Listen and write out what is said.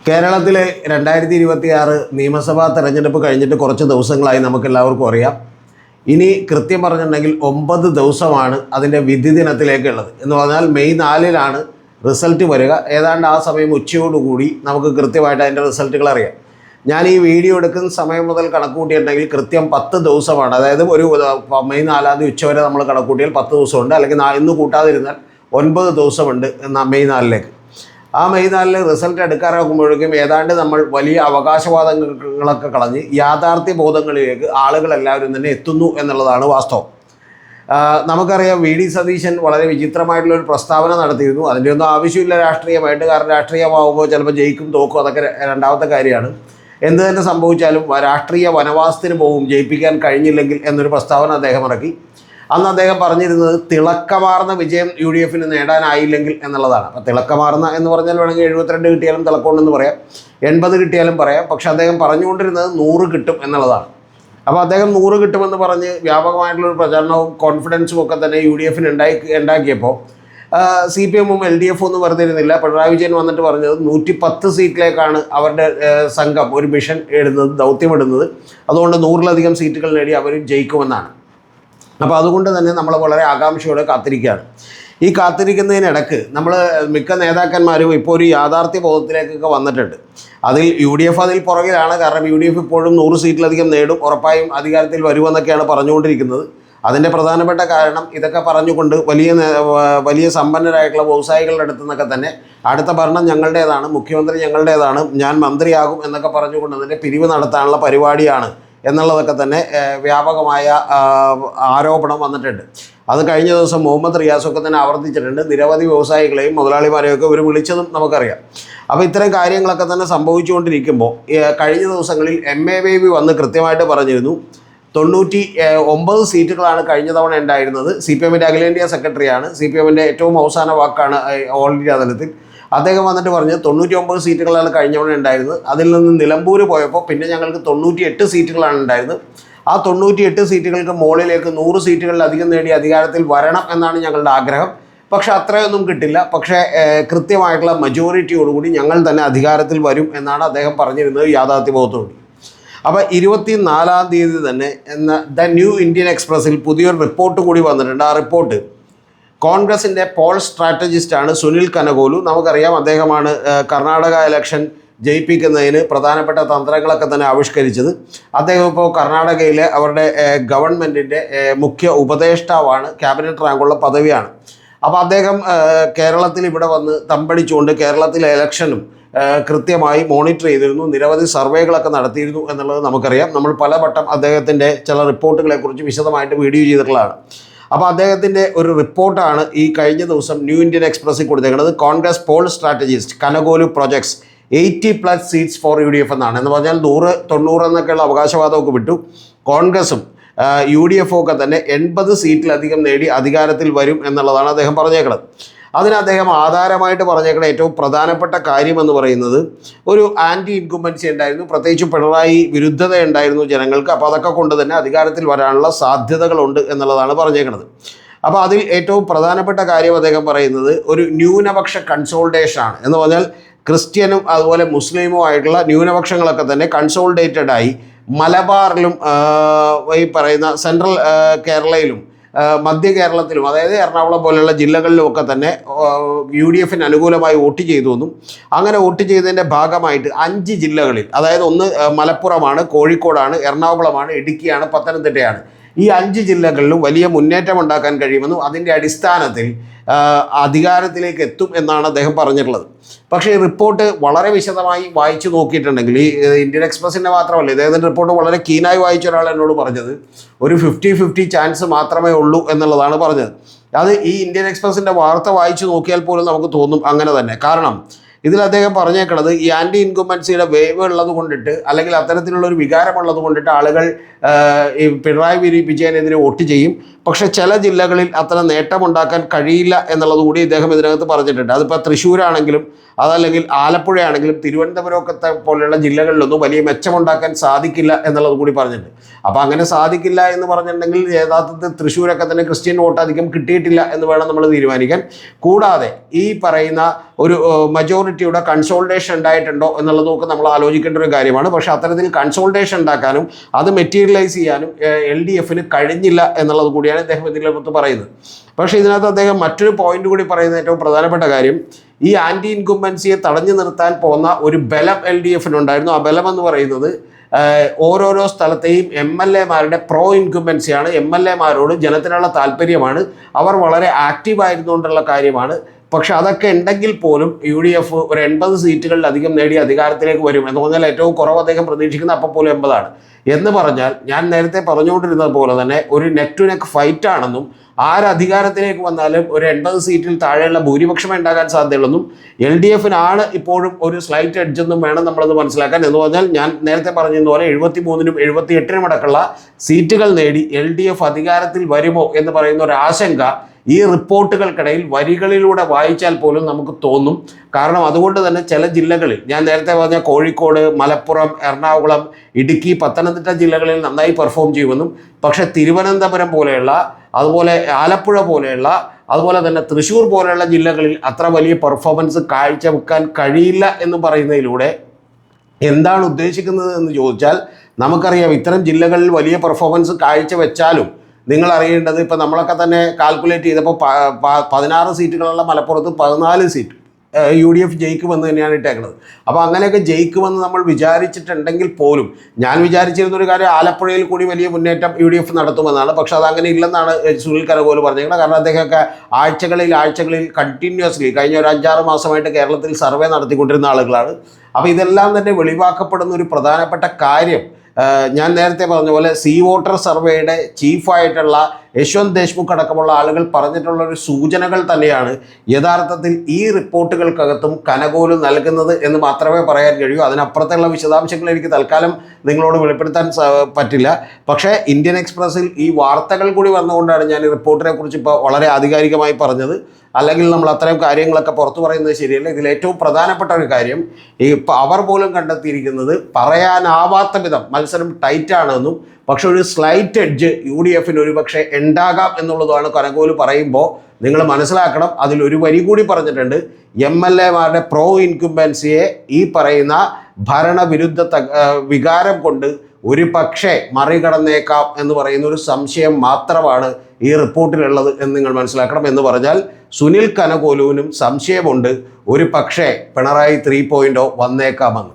കേരളത്തിലെ 2026 നിയമസഭാ തെരഞ്ഞെടുപ്പ് കഴിഞ്ഞിട്ട് കുറച്ച് ദിവസങ്ങളായി നമുക്കെല്ലാവർക്കും അറിയാം. ഇനി കൃത്യം പറഞ്ഞിട്ടുണ്ടെങ്കിൽ 9 ദിവസമാണ് അതിൻ്റെ വിധി ദിനത്തിലേക്കുള്ളത്. എന്ന് പറഞ്ഞാൽ മെയ് 4-ലാണ് റിസൾട്ട് വരിക. ഏതാണ്ട് ആ സമയം ഉച്ചയോടുകൂടി നമുക്ക് കൃത്യമായിട്ട് അതിൻ്റെ റിസൾട്ടുകൾ അറിയാം. ഞാൻ ഈ വീഡിയോ എടുക്കുന്ന സമയം മുതൽ കണക്കൂട്ടിയിട്ടുണ്ടെങ്കിൽ കൃത്യം 10 ദിവസമാണ്. അതായത് ഒരു മെയ് 4 ഉച്ചവരെ നമ്മൾ കണക്കൂട്ടിയാൽ 10 ദിവസമുണ്ട്. അല്ലെങ്കിൽ ഇന്ന് കൂട്ടാതിരുന്നാൽ 9 ദിവസമുണ്ട് മെയ് 4-ലേക്ക്. ആ മെയ് 4 റിസൾട്ട് എടുക്കാറാകുമ്പോഴേക്കും ഏതാണ്ട് നമ്മൾ വലിയ അവകാശവാദങ്ങളൊക്കെ കളഞ്ഞ് യാഥാർത്ഥ്യ ബോധങ്ങളിലേക്ക് ആളുകളെല്ലാവരും തന്നെ എത്തുന്നു എന്നുള്ളതാണ് വാസ്തവം. നമുക്കറിയാം, വി ഡി സതീശൻ വളരെ വിചിത്രമായിട്ടുള്ളൊരു പ്രസ്താവന നടത്തിയിരുന്നു. അതിൻ്റെ ഒന്നും ആവശ്യമില്ല രാഷ്ട്രീയമായിട്ട്. കാരണം രാഷ്ട്രീയമാകുമ്പോൾ ചിലപ്പോൾ ജയിക്കും തോക്കും, അതൊക്കെ രണ്ടാമത്തെ കാര്യമാണ്. എന്ത് തന്നെ സംഭവിച്ചാലും രാഷ്ട്രീയ വനവാസത്തിന് പോകും ജയിപ്പിക്കാൻ കഴിഞ്ഞില്ലെങ്കിൽ എന്നൊരു പ്രസ്താവന അദ്ദേഹം ഇറക്കി. അന്ന് അദ്ദേഹം പറഞ്ഞിരുന്നത് തിളക്കമാർന്ന വിജയം UDF നേടാനായില്ലെങ്കിൽ എന്നുള്ളതാണ്. അപ്പോൾ തിളക്കമാർന്ന എന്ന് പറഞ്ഞാൽ വേണമെങ്കിൽ 72 കിട്ടിയാലും തിളക്കമുണ്ടെന്ന് പറയാം, 80 കിട്ടിയാലും പറയാം. പക്ഷെ അദ്ദേഹം പറഞ്ഞുകൊണ്ടിരുന്നത് 100 കിട്ടും എന്നുള്ളതാണ്. അപ്പോൾ അദ്ദേഹം 100 കിട്ടുമെന്ന് പറഞ്ഞ് വ്യാപകമായിട്ടുള്ളൊരു പ്രചാരണവും കോൺഫിഡൻസും ഒക്കെ തന്നെ UDF ഉണ്ടാക്കിയപ്പോൾ CPM-ഉം LDF ഒന്നും വെറുതെ ഇരുന്നില്ല. പിണറായി വിജയൻ വന്നിട്ട് പറഞ്ഞത് 110 സീറ്റിലേക്കാണ് അവരുടെ സംഘം ഒരു മിഷൻ ഇടുന്നത്, ദൗത്യമിടുന്നത്. അതുകൊണ്ട് 100-ലധികം സീറ്റുകൾ നേടി അവർ ജയിക്കുമെന്നാണ്. അപ്പോൾ അതുകൊണ്ട് തന്നെ നമ്മൾ വളരെ ആകാംക്ഷയോടെ കാത്തിരിക്കുകയാണ്. ഈ കാത്തിരിക്കുന്നതിനിടക്ക് നമ്മൾ മിക്ക നേതാക്കന്മാരും ഇപ്പോൾ ഒരു യാഥാർത്ഥ്യ ബോധത്തിലേക്കൊക്കെ വന്നിട്ടുണ്ട്. അതിൽ UDF അതിൽ പുറകിലാണ്. കാരണം UDF ഇപ്പോഴും 100 സീറ്റിലധികം നേടും, ഉറപ്പായും അധികാരത്തിൽ വരുമെന്നൊക്കെയാണ് പറഞ്ഞുകൊണ്ടിരിക്കുന്നത്. അതിൻ്റെ പ്രധാനപ്പെട്ട കാരണം ഇതൊക്കെ പറഞ്ഞുകൊണ്ട് വലിയ സമ്പന്നരായിട്ടുള്ള വ്യവസായികളുടെ അടുത്തു നിന്നൊക്കെ തന്നെ അടുത്ത ഭരണം ഞങ്ങളുടേതാണ്, മുഖ്യമന്ത്രി ഞങ്ങളുടേതാണ്, ഞാൻ മന്ത്രിയാകും എന്നൊക്കെ പറഞ്ഞുകൊണ്ട് അതിൻ്റെ പിരിവ് നടത്താനുള്ള പരിപാടിയാണ് എന്നുള്ളതൊക്കെ തന്നെ വ്യാപകമായ ആരോപണം വന്നിട്ടുണ്ട്. അത് കഴിഞ്ഞ ദിവസം മുഹമ്മദ് റിയാസൊക്കെ തന്നെ ആവർത്തിച്ചിട്ടുണ്ട്. നിരവധി വ്യവസായികളെയും മുതലാളിമാരെയൊക്കെ ഇവർ വിളിച്ചതും നമുക്കറിയാം. അപ്പോൾ ഇത്തരം കാര്യങ്ങളൊക്കെ തന്നെ സംഭവിച്ചുകൊണ്ടിരിക്കുമ്പോൾ കഴിഞ്ഞ ദിവസങ്ങളിൽ MA ബേബി വന്ന് കൃത്യമായിട്ട് പറഞ്ഞിരുന്നു 99 സീറ്റുകളാണ് കഴിഞ്ഞ തവണ ഉണ്ടായിരുന്നത്. CPM-ൻ്റെ അഖിലേന്ത്യാ സെക്രട്ടറിയാണ്. CPM-ൻ്റെ ഏറ്റവും അവസാന വാക്കാണ് ഓൾ ഇന്ത്യ തലത്തിൽ. അദ്ദേഹം വന്നിട്ട് പറഞ്ഞ് 99 സീറ്റുകളാണ് കഴിഞ്ഞവണ ഉണ്ടായിരുന്നത്. അതിൽ നിന്ന് നിലമ്പൂർ പോയപ്പോൾ പിന്നെ ഞങ്ങൾക്ക് 98 സീറ്റുകളാണ് ഉണ്ടായിരുന്നത്. ആ 98 സീറ്റുകൾക്ക് മുകളിലേക്ക് 100 സീറ്റുകളിലധികം നേടി അധികാരത്തിൽ വരണം എന്നാണ് ഞങ്ങളുടെ ആഗ്രഹം. പക്ഷേ അത്രയൊന്നും കിട്ടില്ല. പക്ഷേ കൃത്യമായിട്ടുള്ള മജോറിറ്റിയോടുകൂടി ഞങ്ങൾ തന്നെ അധികാരത്തിൽ വരും എന്നാണ് അദ്ദേഹം പറഞ്ഞിരുന്നത് യാഥാർത്ഥ്യബോധത്തോടുകൂടി. അപ്പോൾ 24-ാം തീയതി തന്നെ ദ ന്യൂ ഇന്ത്യൻ എക്സ്പ്രസ്സിൽ പുതിയൊരു റിപ്പോർട്ട് കൂടി വന്നിട്ടുണ്ട്. ആ റിപ്പോർട്ട് കോൺഗ്രസിൻ്റെ പോൾ സ്ട്രാറ്റജിസ്റ്റാണ് സുനിൽ കനകോലു. നമുക്കറിയാം, അദ്ദേഹമാണ് കർണാടക ഇലക്ഷൻ ജയിപ്പിക്കുന്നതിന് പ്രധാനപ്പെട്ട തന്ത്രങ്ങളൊക്കെ തന്നെ ആവിഷ്കരിച്ചത്. അദ്ദേഹം ഇപ്പോൾ കർണാടകയിലെ അവരുടെ ഗവൺമെൻറ്റിൻ്റെ മുഖ്യ ഉപദേഷ്ടാവാണ്. ക്യാബിനറ്റ് റാങ്കുള്ള പദവിയാണ്. അപ്പോൾ അദ്ദേഹം കേരളത്തിൽ ഇവിടെ വന്ന് തമ്പടിച്ചുകൊണ്ട് കേരളത്തിലെ ഇലക്ഷനും കൃത്യമായി മോണിറ്റർ ചെയ്തിരുന്നു. നിരവധി സർവേകളൊക്കെ നടത്തിയിരുന്നു എന്നുള്ളത് നമുക്കറിയാം. നമ്മൾ പലവട്ടം അദ്ദേഹത്തിൻ്റെ ചില റിപ്പോർട്ടുകളെക്കുറിച്ച് വിശദമായിട്ട് വീഡിയോ ചെയ്തിട്ടുള്ളതാണ്. അപ്പോൾ അദ്ദേഹത്തിൻ്റെ ഒരു റിപ്പോർട്ടാണ് ഈ കഴിഞ്ഞ ദിവസം ന്യൂ ഇന്ത്യൻ എക്സ്പ്രസ്സിൽ കൊടുത്തേക്കുന്നത്. Congress Paul strategist Kanugolu projects 80+ seats four UDF എന്നാണ്. എന്ന് പറഞ്ഞാൽ 100-90 എന്നൊക്കെയുള്ള അവകാശവാദമൊക്കെ വിട്ടു. കോൺഗ്രസും UDF-ഉം ഒക്കെ തന്നെ 80 സീറ്റിലധികം നേടി അധികാരത്തിൽ വരും എന്നുള്ളതാണ് അദ്ദേഹം പറഞ്ഞേക്കുന്നത്. അതിന് അദ്ദേഹം ആധാരമായിട്ട് പറഞ്ഞേക്കുന്ന ഏറ്റവും പ്രധാനപ്പെട്ട കാര്യമെന്ന് പറയുന്നത് ഒരു ആൻറ്റി ഇൻകുംബൻസി ഉണ്ടായിരുന്നു, പ്രത്യേകിച്ച് പിണറായി വിരുദ്ധത ഉണ്ടായിരുന്നു ജനങ്ങൾക്ക്. അപ്പോൾ അതൊക്കെ കൊണ്ട് തന്നെ അധികാരത്തിൽ വരാനുള്ള സാധ്യതകളുണ്ട് എന്നുള്ളതാണ് പറഞ്ഞേക്കുന്നത്. അപ്പോൾ അതിൽ ഏറ്റവും പ്രധാനപ്പെട്ട കാര്യം അദ്ദേഹം പറയുന്നത് ഒരു ന്യൂനപക്ഷ കൺസോൾട്ടേഷനാണ്. എന്ന് പറഞ്ഞാൽ ക്രിസ്ത്യനും അതുപോലെ മുസ്ലിമും ആയിട്ടുള്ള ന്യൂനപക്ഷങ്ങളൊക്കെ തന്നെ കൺസോൾട്ടേറ്റഡായി മലബാറിലും ഈ പറയുന്ന സെൻട്രൽ കേരളയിലും മധ്യ കേരളത്തിലും, അതായത് എറണാകുളം പോലെയുള്ള ജില്ലകളിലുമൊക്കെ തന്നെ UDF-ന് അനുകൂലമായി വോട്ട് ചെയ്തു എന്നും അങ്ങനെ വോട്ട് ചെയ്തതിൻ്റെ ഭാഗമായിട്ട് 5 ജില്ലകളിൽ, അതായത് ഒന്ന് മലപ്പുറമാണ്, കോഴിക്കോടാണ്, എറണാകുളമാണ്, ഇടുക്കിയാണ്, പത്തനംതിട്ടയാണ്, ഈ 5 ജില്ലകളിലും വലിയ മുന്നേറ്റം ഉണ്ടാക്കാൻ കഴിയുമെന്നും അതിൻ്റെ അടിസ്ഥാനത്തിൽ അധികാരത്തിലേക്ക് എത്തും എന്നാണ് അദ്ദേഹം പറഞ്ഞിട്ടുള്ളത്. പക്ഷേ ഈ റിപ്പോർട്ട് വളരെ വിശദമായി വായിച്ചു നോക്കിയിട്ടുണ്ടെങ്കിൽ, ഈ ഇന്ത്യൻ എക്സ്പ്രസിൻ്റെ മാത്രമല്ല, ഇദ്ദേഹത്തിൻ്റെ റിപ്പോർട്ട് വളരെ കീനായി വായിച്ച ഒരാൾ എന്നോട് പറഞ്ഞത് ഒരു 50-50 ചാൻസ് മാത്രമേ ഉള്ളൂ എന്നുള്ളതാണ് പറഞ്ഞത്. അത് ഈ ഇന്ത്യൻ എക്സ്പ്രസിൻ്റെ വാർത്ത വായിച്ചു നോക്കിയാൽ പോലും നമുക്ക് തോന്നും അങ്ങനെ തന്നെ. കാരണം ഇതിൽ അദ്ദേഹം പറഞ്ഞേക്കുന്നത് ഈ ആൻറ്റി ഇൻകുംബൻസിയുടെ വേവ് ഉള്ളത് കൊണ്ടിട്ട്, അല്ലെങ്കിൽ അത്തരത്തിലുള്ള ഒരു വികാരമുള്ളത് കൊണ്ടിട്ട് ആളുകൾ ഈ പിണറായി വിജയനെതിരെ വോട്ട് ചെയ്യും. പക്ഷേ ചില ജില്ലകളിൽ അത്ര നേട്ടമുണ്ടാക്കാൻ കഴിയില്ല എന്നുള്ളത് കൂടി ഇദ്ദേഹം ഇതിനകത്ത് പറഞ്ഞിട്ടുണ്ട്. അതിപ്പോൾ തൃശ്ശൂരാണെങ്കിലും അതല്ലെങ്കിൽ ആലപ്പുഴയാണെങ്കിലും തിരുവനന്തപുരമൊക്കെ പോലെയുള്ള ജില്ലകളിലൊന്നും വലിയ മെച്ചമുണ്ടാക്കാൻ സാധിക്കില്ല എന്നുള്ളത് കൂടി പറഞ്ഞിട്ടുണ്ട്. അപ്പോൾ അങ്ങനെ സാധിക്കില്ല എന്ന് പറഞ്ഞിട്ടുണ്ടെങ്കിൽ യഥാർത്ഥത്തിൽ തൃശ്ശൂരൊക്കെ തന്നെ ക്രിസ്ത്യൻ വോട്ട് അധികം കിട്ടിയിട്ടില്ല എന്ന് വേണം നമ്മൾ തീരുമാനിക്കാൻ. കൂടാതെ ഈ പറയുന്ന ഒരു മജോറിറ്റി മൈനോറിറ്റിയുടെ കൺസോൾട്ടേഷൻ ഉണ്ടായിട്ടുണ്ടോ എന്നുള്ളത് നമുക്ക് നമ്മൾ ആലോചിക്കേണ്ട ഒരു കാര്യമാണ്. പക്ഷേ അത്തരത്തിൽ കൺസോൾട്ടേഷൻ ഉണ്ടാക്കാനും അത് മെറ്റീരിയലൈസ് ചെയ്യാനും LDFന് കഴിഞ്ഞില്ല എന്നുള്ളത് കൂടിയാണ് അദ്ദേഹം ഇതിനകത്ത് പറയുന്നത്. പക്ഷേ ഇതിനകത്ത് അദ്ദേഹം മറ്റൊരു പോയിന്റ് കൂടി പറയുന്ന ഏറ്റവും പ്രധാനപ്പെട്ട കാര്യം, ഈ ആൻറ്റി ഇൻകുംബൻസിയെ തടഞ്ഞു നിർത്താൻ പോകുന്ന ഒരു ബലം LDFനുണ്ടായിരുന്നു. ആ ബലം എന്ന് പറയുന്നത് ഓരോരോ സ്ഥലത്തെയും MLAമാരുടെ പ്രോ ഇൻകുംബൻസിയാണ്. MLAമാരോട് ജനത്തിനുള്ള താല്പര്യമാണ്, അവർ വളരെ ആക്റ്റീവായിരുന്നുകൊണ്ടുള്ള കാര്യമാണ്. പക്ഷെ അതൊക്കെ ഉണ്ടെങ്കിൽ പോലും UDF ഒരു 80 സീറ്റുകളിലധികം നേടി അധികാരത്തിലേക്ക് വരും എന്ന് പറഞ്ഞാൽ ഏറ്റവും കുറവ് അദ്ദേഹം പ്രതീക്ഷിക്കുന്ന അപ്പോൾ പോലും 80 എന്ന് പറഞ്ഞാൽ, ഞാൻ നേരത്തെ പറഞ്ഞുകൊണ്ടിരുന്നത് പോലെ തന്നെ ഒരു നെക്ക് ടു നെക്ക് ഫൈറ്റ് ആണെന്നും ആരധികാരത്തിലേക്ക് വന്നാലും ഒരു 80 സീറ്റിൽ താഴെയുള്ള ഭൂരിപക്ഷമേ ഉണ്ടാകാൻ സാധ്യതയുള്ളെന്നും LDFനാണ് ഇപ്പോഴും ഒരു സ്ലൈറ്റ് എഡ്ജ് എന്നും വേണം നമ്മളത് മനസ്സിലാക്കാൻ. എന്ന് പറഞ്ഞാൽ ഞാൻ നേരത്തെ പറഞ്ഞതുപോലെ 73-നും 78-നും അടക്കമുള്ള സീറ്റുകൾ നേടി LDF അധികാരത്തിൽ വരുമോ എന്ന് പറയുന്ന ഒരു ആശങ്ക ഈ റിപ്പോർട്ടുകൾക്കിടയിൽ വരികളിലൂടെ വായിച്ചാൽ പോലും നമുക്ക് തോന്നും. കാരണം അതുകൊണ്ട് തന്നെ ചില ജില്ലകളിൽ, ഞാൻ നേരത്തെ പറഞ്ഞ കോഴിക്കോട്, മലപ്പുറം, എറണാകുളം, ഇടുക്കി, പത്തനംതിട്ട ജില്ലകളിൽ നന്നായി പെർഫോം ചെയ്യുമെന്നും, പക്ഷേ തിരുവനന്തപുരം പോലെയുള്ള, അതുപോലെ ആലപ്പുഴ പോലെയുള്ള, അതുപോലെ തന്നെ തൃശ്ശൂർ പോലെയുള്ള ജില്ലകളിൽ അത്ര വലിയ പെർഫോമൻസ് കാഴ്ചവെക്കാൻ കഴിയില്ല എന്ന് പറയുന്നതിലൂടെ എന്താണ് ഉദ്ദേശിക്കുന്നത് എന്ന് ചോദിച്ചാൽ, നമുക്കറിയാം ഇത്തരം ജില്ലകളിൽ വലിയ പെർഫോമൻസ് കാഴ്ചവെച്ചാലും നിങ്ങൾ അറിയേണ്ടത്, ഇപ്പോൾ നമ്മളൊക്കെ തന്നെ കാൽക്കുലേറ്റ് ചെയ്തപ്പോൾ 16 സീറ്റുകളുള്ള മലപ്പുറത്ത് 14 സീറ്റ് UDF ജയിക്കുമെന്ന് തന്നെയാണ് ഇട്ടേക്കുന്നത്. അപ്പോൾ അങ്ങനെയൊക്കെ ജയിക്കുമെന്ന് നമ്മൾ വിചാരിച്ചിട്ടുണ്ടെങ്കിൽ പോലും, ഞാൻ വിചാരിച്ചിരുന്നൊരു കാര്യം ആലപ്പുഴയിൽ കൂടി വലിയ മുന്നേറ്റം UDF നടത്തുമെന്നാണ്. പക്ഷെ അതങ്ങനെ ഇല്ലെന്നാണ് സുനിൽ കനകോല് പറഞ്ഞിരിക്കുന്നത്. കാരണം അദ്ദേഹമൊക്കെ ആഴ്ചകളിൽ കണ്ടിന്യൂസ്ലി കഴിഞ്ഞ ഒരു 5-6 മാസമായിട്ട് കേരളത്തിൽ സർവേ നടത്തിക്കൊണ്ടിരുന്ന ആളുകളാണ്. അപ്പോൾ ഇതെല്ലാം തന്നെ വെളിവാക്കപ്പെടുന്ന ഒരു പ്രധാനപ്പെട്ട കാര്യം, ഞാൻ നേരത്തെ പറഞ്ഞ പോലെ സീ വോട്ടർ സർവേയുടെ ചീഫായിട്ടുള്ള യശ്വന്ത് ദേശ്മുഖ് അടക്കമുള്ള ആളുകൾ പറഞ്ഞിട്ടുള്ള ഒരു സൂചനകൾ തന്നെയാണ് യഥാർത്ഥത്തിൽ ഈ റിപ്പോർട്ടുകൾക്കകത്തും കനകോല് നൽകുന്നത് എന്ന് മാത്രമേ പറയാൻ കഴിയൂ. അതിനപ്പുറത്തുള്ള വിശദാംശങ്ങൾ എനിക്ക് തൽക്കാലം നിങ്ങളോട് വെളിപ്പെടുത്താൻ പറ്റില്ല. പക്ഷേ ഇന്ത്യൻ എക്സ്പ്രസ്സിൽ ഈ വാർത്തകൾ കൂടി വന്നുകൊണ്ടാണ് ഞാൻ ഈ റിപ്പോർട്ടിനെ കുറിച്ച് ഇപ്പോൾ വളരെ ആധികാരികമായി പറഞ്ഞത്. അല്ലെങ്കിൽ നമ്മൾ അത്തരം കാര്യങ്ങളൊക്കെ പുറത്തു പറയുന്നത് ശരിയല്ല. ഇതിൽ ഏറ്റവും പ്രധാനപ്പെട്ട ഒരു കാര്യം, ഈ അവർ പോലും കണ്ടെത്തിയിരിക്കുന്നത് പറയാനാവാത്ത വിധം മത്സരം ടൈറ്റാണെന്നും, പക്ഷെ ഒരു സ്ലൈറ്റ് എഡ്ജ് UDFന് ഒരു പക്ഷേ ഉണ്ടാകാം എന്നുള്ളതാണ് കനകോല് പറയുമ്പോൾ നിങ്ങൾ മനസ്സിലാക്കണം. അതിലൊരു വരി കൂടി പറഞ്ഞിട്ടുണ്ട്, MLAമാരുടെ പ്രോ ഇൻകുംബൻസിയെ ഈ പറയുന്ന ഭരണവിരുദ്ധ വികാരം കൊണ്ട് ഒരു പക്ഷേ മറികടന്നേക്കാം എന്ന് പറയുന്ന ഒരു സംശയം മാത്രമാണ് ഈ റിപ്പോർട്ടിലുള്ളത് എന്ന് നിങ്ങൾ മനസ്സിലാക്കണം. എന്ന് പറഞ്ഞാൽ സുനിൽ കനകോലുവിനും സംശയമുണ്ട്, ഒരു പക്ഷേ പിണറായി 3.0 വന്നേക്കാമെന്ന്.